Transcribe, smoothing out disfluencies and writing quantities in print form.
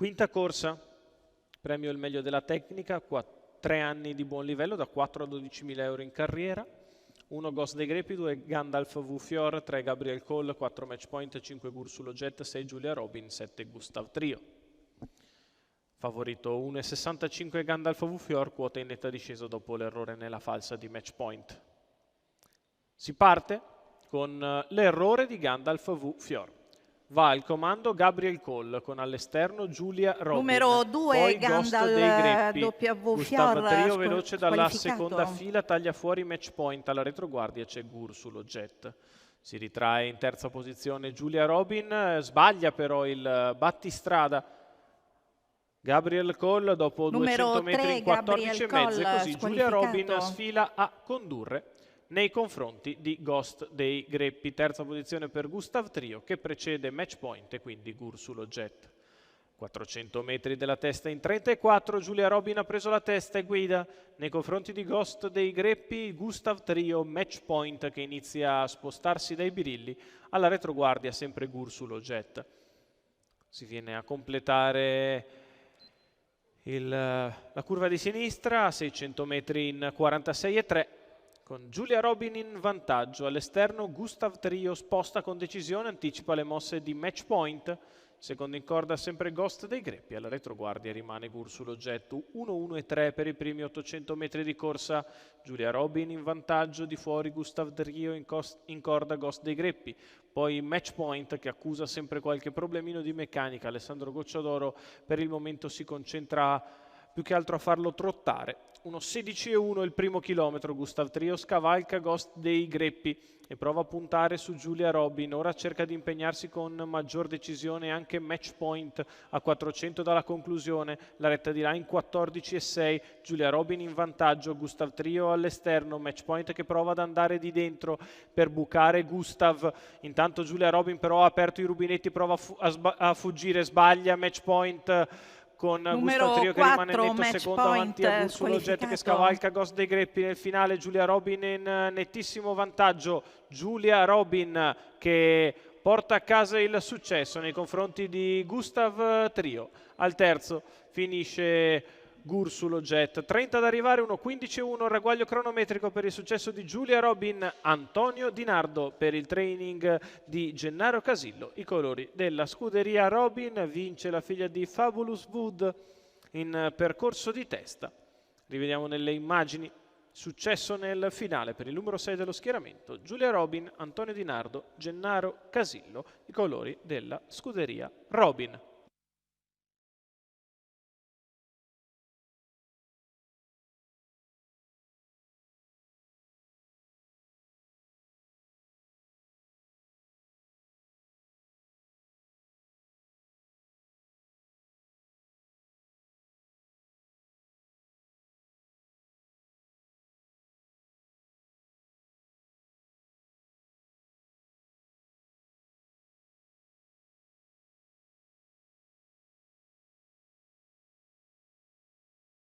Quinta corsa, premio il meglio della tecnica, 3 anni di buon livello, da 4 a 12.000 euro in carriera. 1 Ghost dei Greppi, 2 Gandalf V Fior, 3 Gabriel Cole, 4 Match Point, 5 Gursulo Jet, 6 Giulia Robin, 7 Gustav Trio. Favorito 1,65 Gandalf V Fior, quota in netta discesa dopo l'errore nella falsa di Match Point. Si parte con l'errore di Gandalf V Fior. Va al comando Gabriel Cole con all'esterno Giulia Robin. Numero 2 poi Gandalf dei Greppi. W Gustav Fior Trio veloce dalla squalificato. seconda fila, taglia fuori Match Point, alla retroguardia c'è Gursulo Jet. Si ritrae in terza posizione Giulia Robin, sbaglia però il battistrada Gabriel Cole dopo Numero 200 metri in 14 e mezzo, e così Giulia Robin sfila a condurre nei confronti di Ghost dei Greppi. Terza posizione per Gustav Trio, che precede Match Point e quindi Gursulo Jet. 400 metri della testa in 34, Giulia Robin ha preso la testa e guida nei confronti di Ghost dei Greppi. Gustav Trio, Match Point, che inizia a spostarsi dai birilli, alla retroguardia sempre Gursulo Jet. Si viene a completare la curva di sinistra a 600 metri in 46,3, con Giulia Robin in vantaggio. All'esterno Gustav Trio sposta con decisione, anticipa le mosse di Match Point. Secondo in corda sempre Ghost dei Greppi, alla retroguardia rimane Gursulo Jet. 1-1-3 per i primi 800 metri di corsa. Giulia Robin in vantaggio, di fuori Gustav Trio, in corda Ghost dei Greppi. Poi Match Point, che accusa sempre qualche problemino di meccanica. Alessandro Gocciadoro per il momento si concentra più che altro a farlo trottare. 1:16,1 il primo chilometro. Gustav Trio scavalca Ghost dei Greppi e prova a puntare su Giulia Robin. Ora cerca di impegnarsi con maggior decisione anche Match Point a 400 dalla conclusione. La retta di là in 14,6, Giulia Robin in vantaggio, Gustav Trio all'esterno, Match Point che prova ad andare di dentro per bucare Gustav. Intanto Giulia Robin però ha aperto i rubinetti, prova a fuggire, sbaglia Match Point, con Gustav Trio che rimane netto secondo avanti a Gursulo Jet che scavalca Ghost dei Greppi. Nel finale Giulia Robin in nettissimo vantaggio. Giulia Robin che porta a casa il successo nei confronti di Gustav Trio. Al terzo finisce Gursulo Jet. 30 ad arrivare, 1:15,1 il ragguaglio cronometrico per il successo di Giulia Robin. Antonio Di Nardo per il training di Gennaro Casillo. I colori della scuderia Robin. Vince la figlia di Fabulous Wood in percorso di testa. Rivediamo nelle immagini. Successo nel finale per il numero 6 dello schieramento. Giulia Robin, Antonio Di Nardo, Gennaro Casillo. I colori della scuderia Robin.